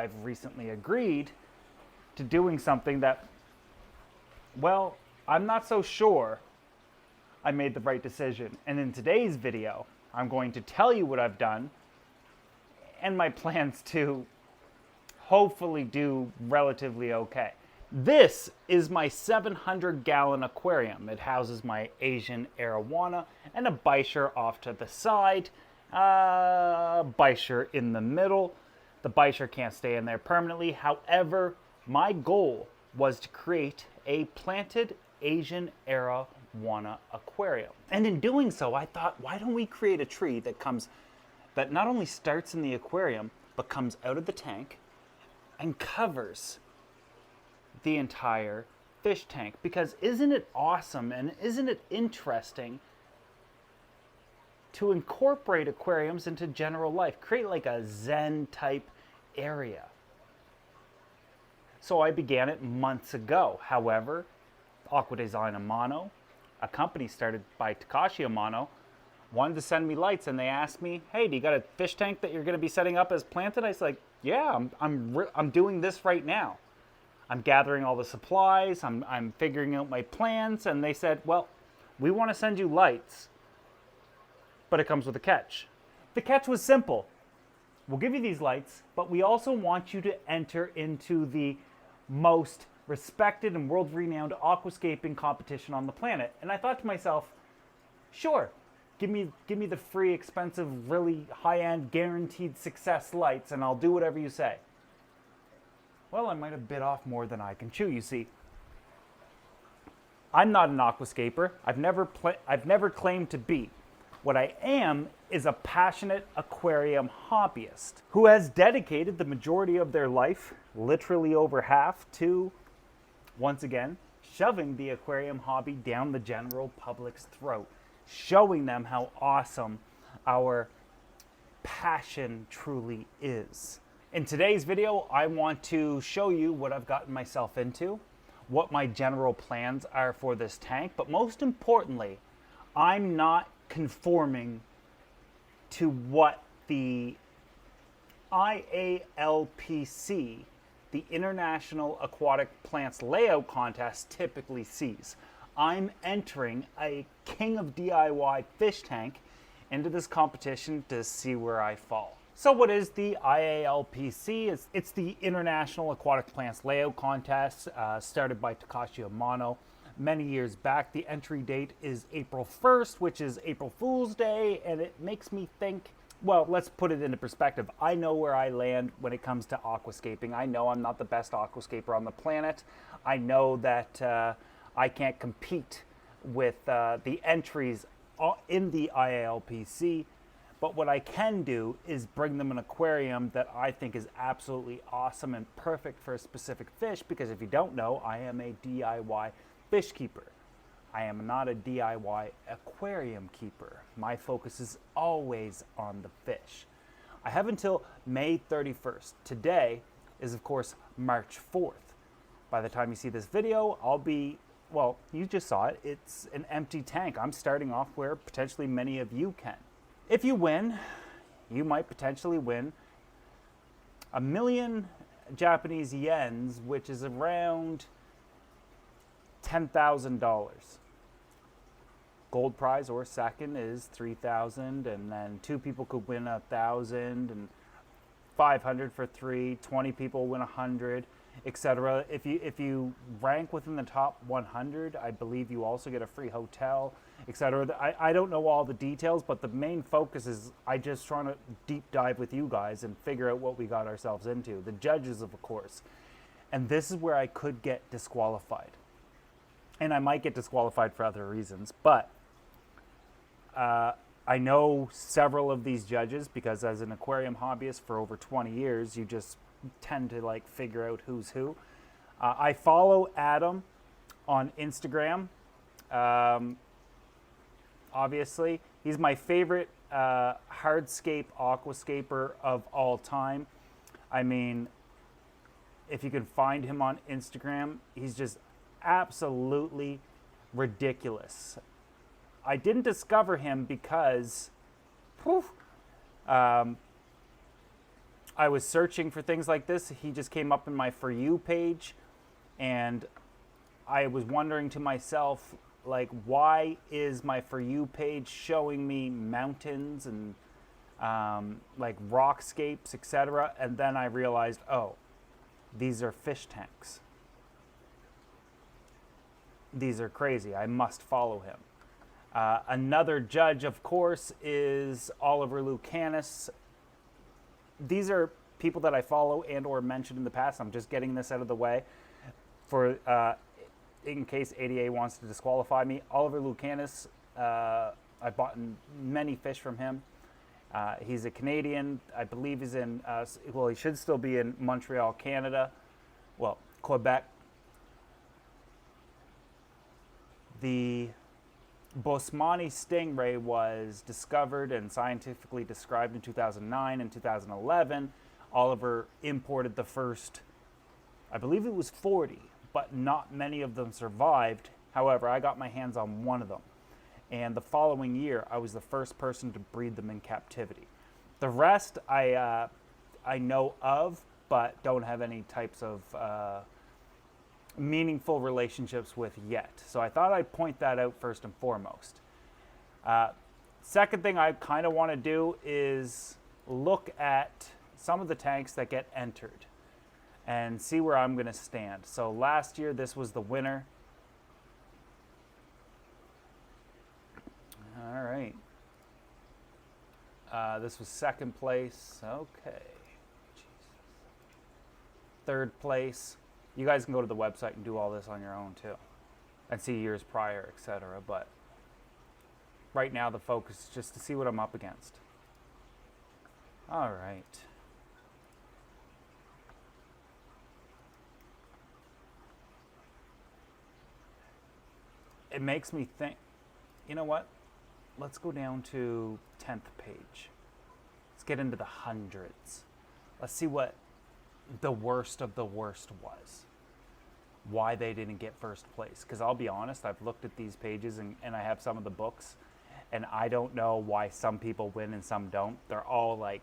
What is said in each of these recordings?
I've recently agreed to doing something that, well, I'm not so sure I made the right decision. And in today's video, I'm going to tell you what I've done and my plans to hopefully do relatively okay. This is my 700-gallon aquarium. It houses my Asian Arowana and a bichir off to the side, bichir in the middle. The bichir can't stay in there permanently. However, my goal was to create a planted Asian Arowana aquarium. And in doing so, I thought, why don't we create a tree that not only starts in the aquarium, but comes out of the tank and covers the entire fish tank? Because isn't it awesome and isn't it interesting to incorporate aquariums into general life, create like a Zen type area? So I began it months ago. However, Aqua Design Amano, a company started by Takashi Amano, wanted to send me lights, and they asked me, hey, do you got a fish tank that you're going to be setting up as planted? I was like, yeah, I'm doing this right now. I'm gathering all the supplies, I'm figuring out my plans, and they said, well, we want to send you lights, but it comes with a catch. The catch was simple. We'll give you these lights, but we also want you to enter into the most respected and world-renowned aquascaping competition on the planet. And I thought to myself, sure, give me the free, expensive, really high-end, guaranteed success lights, and I'll do whatever you say. Well, I might have bit off more than I can chew, you see. I'm not an aquascaper. I've never claimed to be. What I am is a passionate aquarium hobbyist who has dedicated the majority of their life, literally over half, to, once again, shoving the aquarium hobby down the general public's throat, showing them how awesome our passion truly is. In today's video, I want to show you what I've gotten myself into, what my general plans are for this tank, but most importantly, I'm not conforming to what the IAPLC, the International Aquatic Plants Layout Contest, typically sees. I'm entering a King of DIY fish tank into this competition to see where I fall. So what is the IAPLC? It's the International Aquatic Plants Layout Contest, started by Takashi Amano many years back. The entry date is April 1st, which is April Fool's Day, and it makes me think, well, let's put it into perspective. I know where I land when it comes to aquascaping. I know I'm not the best aquascaper on the planet. I know that I can't compete with the entries in the IAPLC, but what I can do is bring them an aquarium that I think is absolutely awesome and perfect for a specific fish, because if you don't know, I am a DIY fish keeper. I am not a DIY aquarium keeper. My focus is always on the fish. I have until May 31st. Today is, of course, March 4th. By the time you see this video, I'll be, well, you just saw it. It's an empty tank. I'm starting off where potentially many of you can. If you win, you might potentially win 1 million Japanese yens, which is around $10,000. Gold prize or second is 3,000, and then 2 people could win 1,000, and 500 for 3. 20 people win 100, etc. If you rank within the top 100, I believe you also get a free hotel, etc. I don't know all the details, but the main focus is I just trying to deep dive with you guys and figure out what we got ourselves into. The judges, of course, and this is where I could get disqualified. And I might get disqualified for other reasons, but I know several of these judges because as an aquarium hobbyist for over 20 years, you just tend to like figure out who's who. I follow Adam on Instagram. Obviously, he's my favorite hardscape aquascaper of all time. I mean, if you can find him on Instagram, he's just absolutely ridiculous. I didn't discover him because I was searching for things like this. He just came up in my For You page, and I was wondering to myself, like, why is my For You page showing me mountains and like rockscapes, etc.? And then I realized, oh, these are fish tanks. These are crazy. I must follow him. Another judge, of course, is Oliver Lucanis. These are people that I follow and or mentioned in the past. I'm just getting this out of the way for in case ADA wants to disqualify me. Oliver Lucanis, I bought many fish from him. He's a Canadian. I believe he's in, well, he should still be in Montreal, Canada. Well, Quebec. The Bosmani stingray was discovered and scientifically described in 2009 and 2011. Oliver imported the first, I believe it was 40, but not many of them survived. However, I got my hands on one of them. And the following year, I was the first person to breed them in captivity. The rest I know of, but don't have any types of meaningful relationships with yet. So I thought I'd point that out first and foremost. Second thing I kind of want to do is look at some of the tanks that get entered and see where I'm going to stand. So last year, this was the winner. All right. This was second place. Okay. Jesus. Third place. You guys can go to the website and do all this on your own too, and see years prior, etc. But right now the focus is just to see what I'm up against. All right. It makes me think, you know what? Let's go down to 10th page. Let's get into the hundreds. Let's see what the worst of the worst was. Why they didn't get first place. Because I'll be honest, I've looked at these pages and I have some of the books, and I don't know why some people win and some don't. They're all like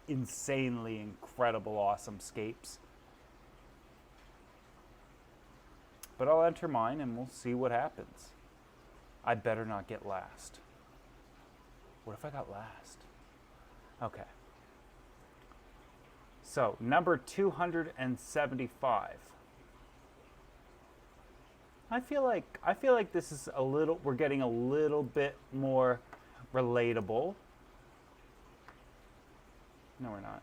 insanely incredible, awesome scapes. But I'll enter mine and we'll see what happens. I better not get last. What if I got last? Okay. So, number 275. I feel like this is we're getting a little bit more relatable. No, we're not.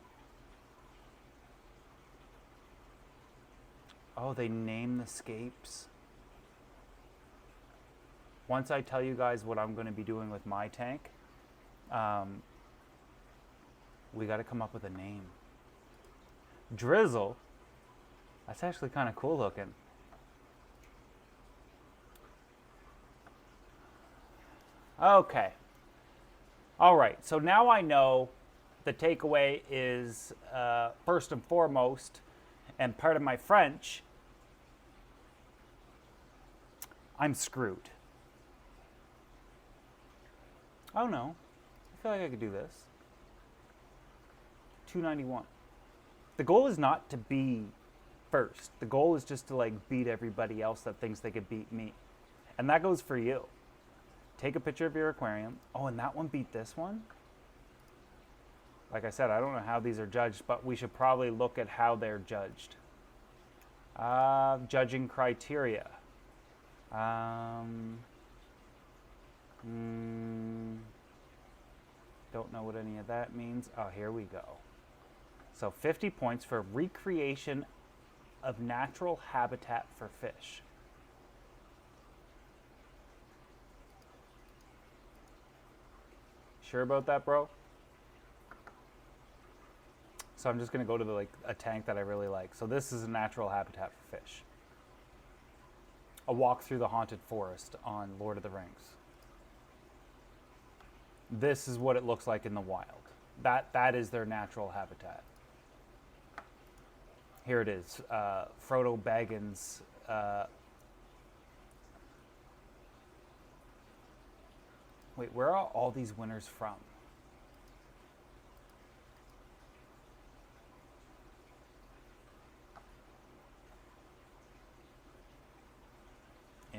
Oh, they name the scapes. Once I tell you guys what I'm going to be doing with my tank, we got to come up with a name. Drizzle. That's actually kind of cool looking. Okay. All right. So now I know the takeaway is first and foremost, and part of my French, I'm screwed. Oh no. I feel like I could do this. 291. The goal is not to be first. The goal is just to like beat everybody else that thinks they could beat me. And that goes for you. Take a picture of your aquarium. Oh, and that one beat this one? Like I said, I don't know how these are judged, but we should probably look at how they're judged. Judging criteria. Don't know what any of that means. Oh, here we go. So 50 points for recreation of natural habitat for fish. Sure about that, bro? So I'm just going to go to a tank that I really like. So this is a natural habitat for fish. A walk through the haunted forest on Lord of the Rings. This is what it looks like in the wild. That is their natural habitat. Here it is. Frodo Baggins. Wait, where are all these winners from?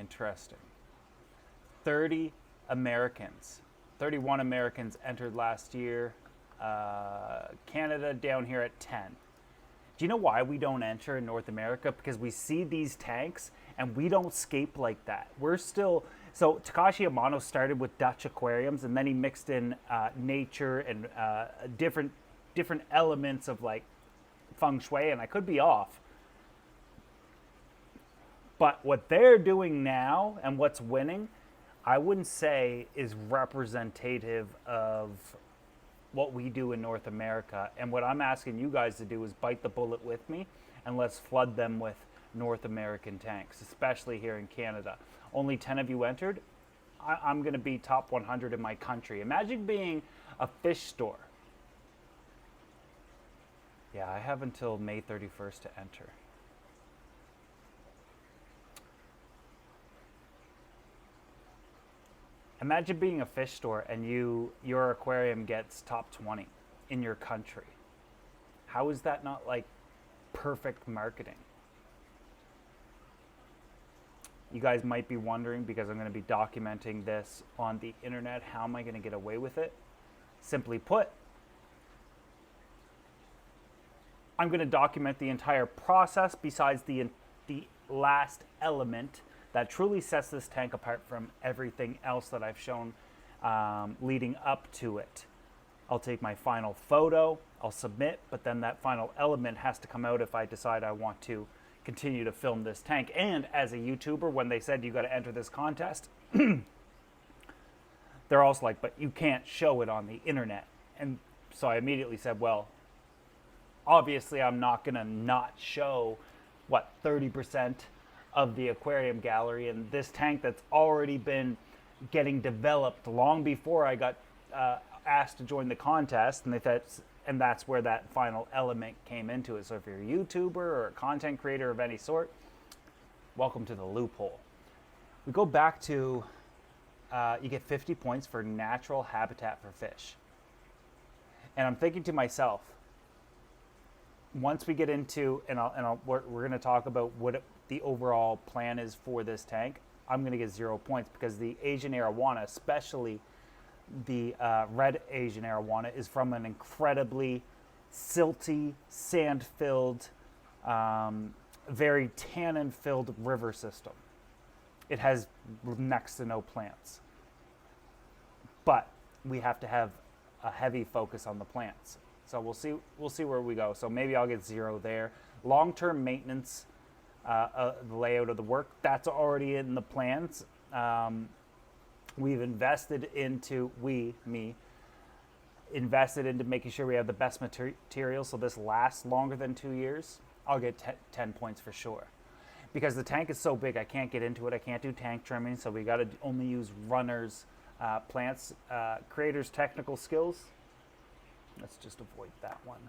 interesting. 30 Americans, 31 Americans entered last year. Canada down here at 10. Do you know why we don't enter in North America? Because we see these tanks and we don't scape like that. We're still, so Takashi Amano started with Dutch aquariums, and then he mixed in nature and different elements of like feng shui, and I could be off. But what they're doing now and what's winning, I wouldn't say is representative of what we do in North America. And what I'm asking you guys to do is bite the bullet with me, and let's flood them with North American tanks, especially here in Canada. Only 10 of you entered. I'm going to be top 100 in my country. Imagine being a fish store. Yeah, I have until May 31st to enter. Imagine being a fish store and your aquarium gets top 20 in your country. How is that not like perfect marketing? You guys might be wondering, because I'm going to be documenting this on the internet, how am I going to get away with it? Simply put, I'm going to document the entire process besides the last element that truly sets this tank apart from everything else that I've shown leading up to it. I'll take my final photo, I'll submit, but then that final element has to come out if I decide I want to continue to film this tank. And as a YouTuber, when they said you got to enter this contest, they're also like, but you can't show it on the internet. And so I immediately said, well, obviously I'm not going to not show, 30% of the aquarium gallery, and this tank that's already been getting developed long before I got asked to join the contest, and that's where that final element came into it. So if you're a YouTuber or a content creator of any sort, welcome to the loophole. We go back to you get 50 points for natural habitat for fish. And I'm thinking to myself, once we get into, we're going to talk about what the overall plan is for this tank, I'm going to get 0 points, because the Asian Arowana, especially the red Asian Arowana, is from an incredibly silty, sand-filled, very tannin-filled river system. It has next to no plants. But we have to have a heavy focus on the plants. So we'll see where we go. So maybe I'll get 0 there. Long-term maintenance, the layout of the work, that's already in the plans. We've invested into, invested into making sure we have the best material, so this lasts longer than 2 years. I'll get 10 points for sure. Because the tank is so big, I can't get into it. I can't do tank trimming, so we got to only use runners, plants, creators' technical skills. Let's just avoid that one.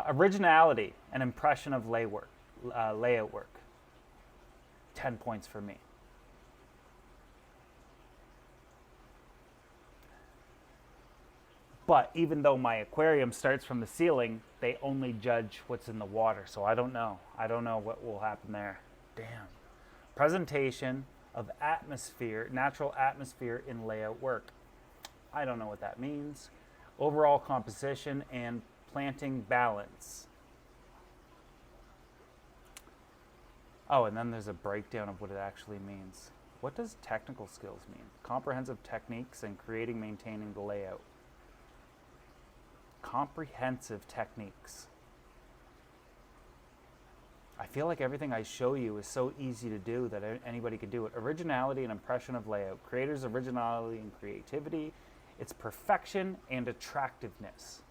Originality and impression of layout work. 10 points for me. But even though my aquarium starts from the ceiling, they only judge what's in the water. So I don't know. I don't know what will happen there. Damn. Presentation of atmosphere, natural atmosphere in layout work. I don't know what that means. Overall composition and planting balance. Oh, and then there's a breakdown of what it actually means. What does technical skills mean? Comprehensive techniques in creating, maintaining the layout. Comprehensive techniques. I feel like everything I show you is so easy to do that anybody could do it. Originality and impression of layout. Creators' originality and creativity. It's perfection and attractiveness.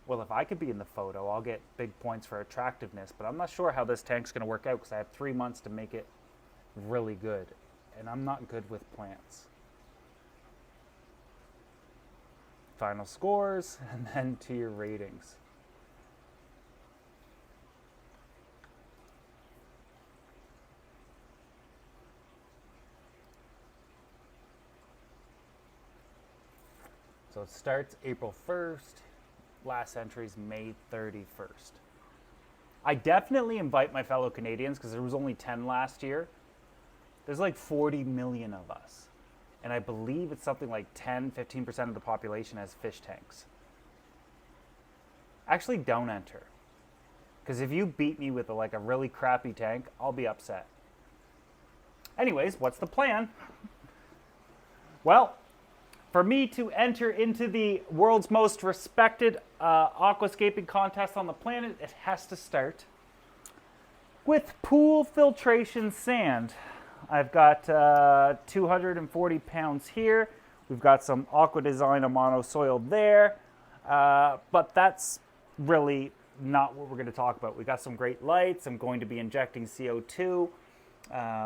Well, if I could be in the photo, I'll get big points for attractiveness, but I'm not sure how this tank's going to work out because I have 3 months to make it really good, and I'm not good with plants. Final scores, and then to your ratings. So it starts April 1st. Last entry is May 31st. I definitely invite my fellow Canadians, because there was only 10 last year, There's like 40 million of us. And I believe it's something like 10-15% of the population has fish tanks. Actually, don't enter. Because if you beat me with a really crappy tank, I'll be upset. Anyways, what's the plan? Well, for me to enter into the world's most respected aquascaping contest on the planet, it has to start with pool filtration sand. I've got 240 pounds here. We've got some Aqua Design Amano soil there. But that's really not what we're going to talk about. We got some great lights. I'm going to be injecting CO2.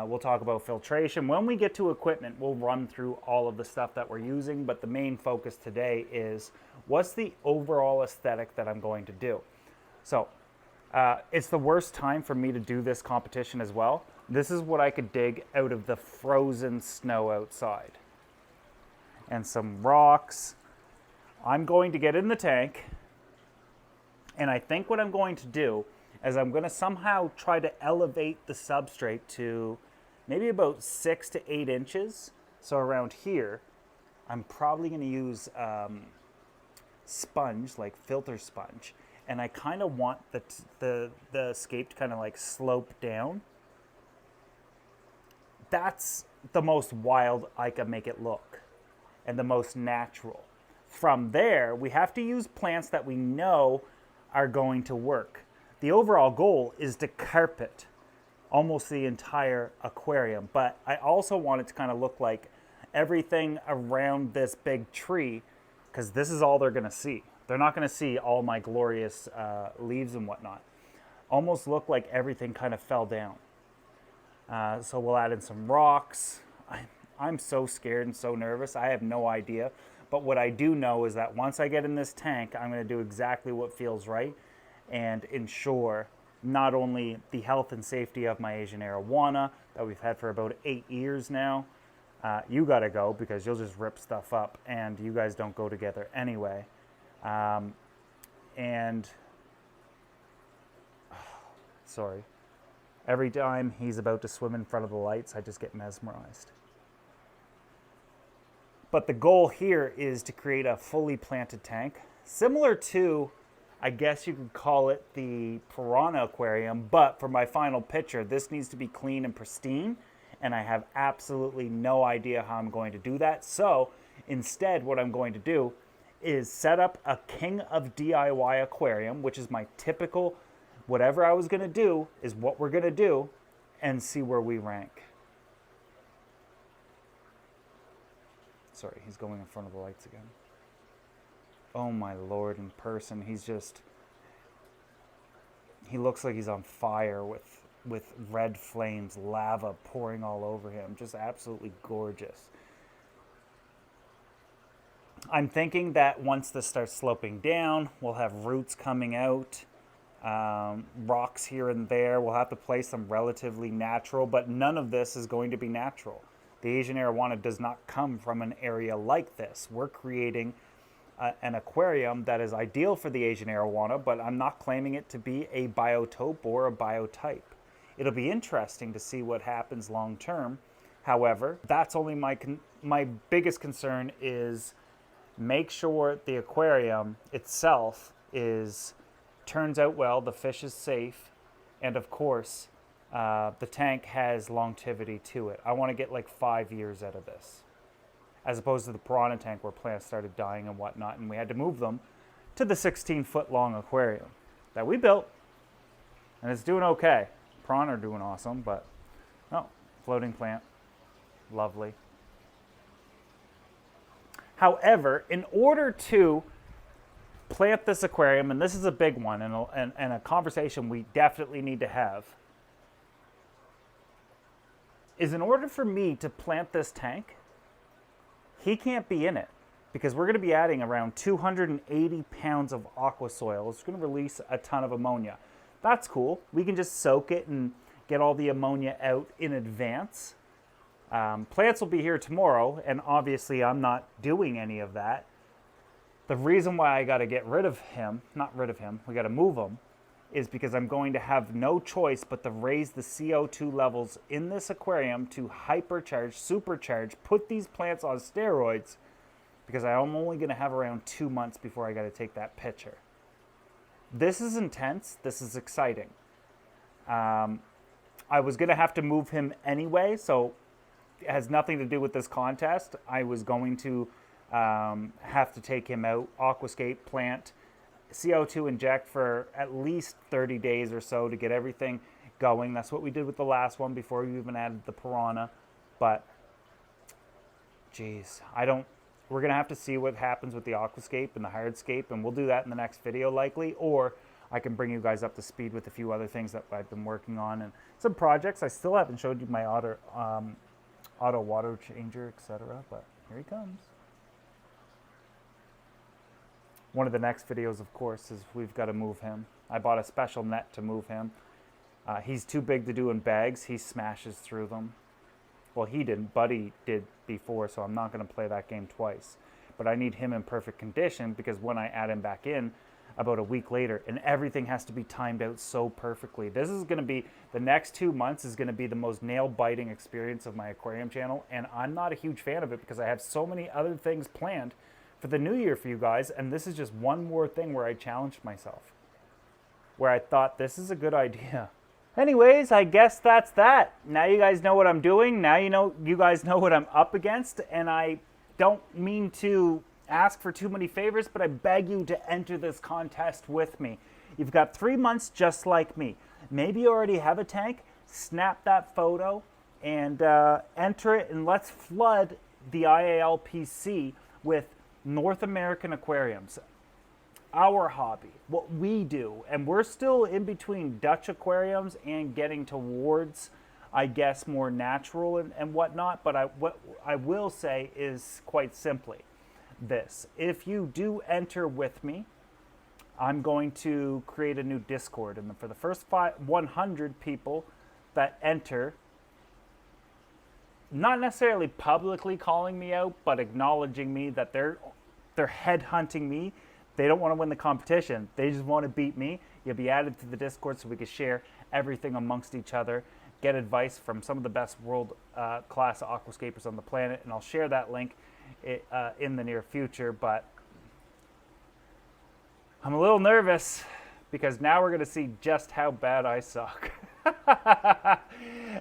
We'll talk about filtration. When we get to equipment, we'll run through all of the stuff that we're using, but the main focus today is what's the overall aesthetic that I'm going to do. So it's the worst time for me to do this competition as well. This is what I could dig out of the frozen snow outside. And some rocks. I'm going to get in the tank, and I think what I'm going to do is I'm going to somehow try to elevate the substrate to maybe about 6 to 8 inches. So around here, I'm probably going to use sponge, like filter sponge. And I kind of want the scape to kind of like slope down. That's the most wild I can make it look and the most natural. From there, we have to use plants that we know are going to work. The overall goal is to carpet almost the entire aquarium, but I also want it to kind of look like everything around this big tree, because this is all they're going to see. They're not going to see all my glorious leaves and whatnot. Almost look like everything kind of fell down. So we'll add in some rocks. I'm so scared and so nervous. I have no idea. But what I do know is that once I get in this tank, I'm going to do exactly what feels right and ensure not only the health and safety of my Asian Arowana that we've had for about 8 years now. You got to go because you'll just rip stuff up, and you guys don't go together anyway. Sorry. Every time he's about to swim in front of the lights, I just get mesmerized. But the goal here is to create a fully planted tank, similar to, I guess you could call it the Piranha aquarium, but for my final picture, this needs to be clean and pristine, and I have absolutely no idea how I'm going to do that. So instead, what I'm going to do is set up a King of DIY aquarium, which is my typical, whatever I was going to do is what we're going to do, and see where we rank. Sorry, he's going in front of the lights again. Oh my Lord, in person, he looks like he's on fire with red flames, lava pouring all over him. Just absolutely gorgeous. I'm thinking that once this starts sloping down, we'll have roots coming out, rocks here and there. We'll have to place them relatively natural, but none of this is going to be natural. The Asian Arowana does not come from an area like this. We're creating an aquarium that is ideal for the Asian Arowana, but I'm not claiming it to be a biotope or a biotype. It'll be interesting to see what happens long term. However, that's only my biggest concern is make sure the aquarium itself turns out well, the fish is safe, and of course, the tank has longevity to it. I want to get like 5 years out of this, as opposed to the Piranha tank where plants started dying and whatnot, and we had to move them to the 16-foot long aquarium that we built, and it's doing okay. Piranha are doing awesome, but oh, floating plant, lovely. However, in order to plant this aquarium, and this is a big one and a conversation we definitely need to have, is in order for me to plant this tank, he can't be in it because we're going to be adding around 280 pounds of aqua soil. It's going to release a ton of ammonia. That's cool. We can just soak it and get all the ammonia out in advance. Plants will be here tomorrow, and obviously I'm not doing any of that. The reason why I got to get rid of him, not rid of him, we got to move him, is because I'm going to have no choice but to raise the CO2 levels in this aquarium to hypercharge, supercharge, put these plants on steroids, because I'm only going to have around 2 months before I got to take that picture. This is intense. This is exciting. I was going to have to move him anyway, so it has nothing to do with this contest. I was going to have to take him out, Aquascape plant, CO2 inject for at least 30 days or so to get everything going. That's what we did with the last one before we even added the piranha. But, geez, we're going to have to see what happens with the Aquascape and the hardscape, and we'll do that in the next video likely, or I can bring you guys up to speed with a few other things that I've been working on and some projects. I still haven't showed you my auto water changer, etc., but here he comes. One of the next videos, of course, is we've got to move him. I bought a special net to move him. He's too big to do in bags. He smashes through them. Well, he didn't. Buddy did before, so I'm not going to play that game twice. But I need him in perfect condition, because when I add him back in about a week later, and everything has to be timed out so perfectly. This is going to be, the next 2 months is going to be the most nail-biting experience of my aquarium channel, and I'm not a huge fan of it because I have so many other things planned for the new year for you guys, and this is just one more thing where I challenged myself, where I thought this is a good idea. Anyways, I guess that's that. Now you guys know what I'm doing. Now you guys know what I'm up against, and I don't mean to ask for too many favors, but I beg you to enter this contest with me. You've got 3 months just like me. Maybe you already have a tank. Snap that photo and enter it, and let's flood the IAPLC with North American aquariums, our hobby, what we do. And we're still in between Dutch aquariums and getting towards, I guess, more natural and whatnot. But what I will say is quite simply this: if you do enter with me, I'm going to create a new Discord, and for the first 100 people that enter, not necessarily publicly calling me out, but acknowledging me that they're headhunting me. They don't want to win the competition. They just want to beat me. You'll be added to the Discord so we can share everything amongst each other, get advice from some of the best world-class aquascapers on the planet, and I'll share that link in the near future. But I'm a little nervous because now we're going to see just how bad I suck.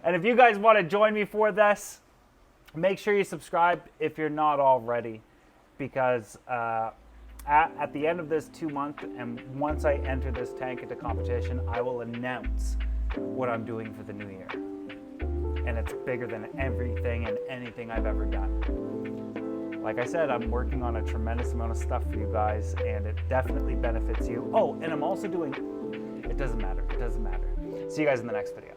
And if you guys want to join me for this, make sure you subscribe if you're not already, because at the end of this 2 month, and once I enter this tank into competition, I will announce what I'm doing for the new year. And it's bigger than everything and anything I've ever done. Like I said, I'm working on a tremendous amount of stuff for you guys, and it definitely benefits you. Oh, and I'm also doing, it doesn't matter. See you guys in the next video.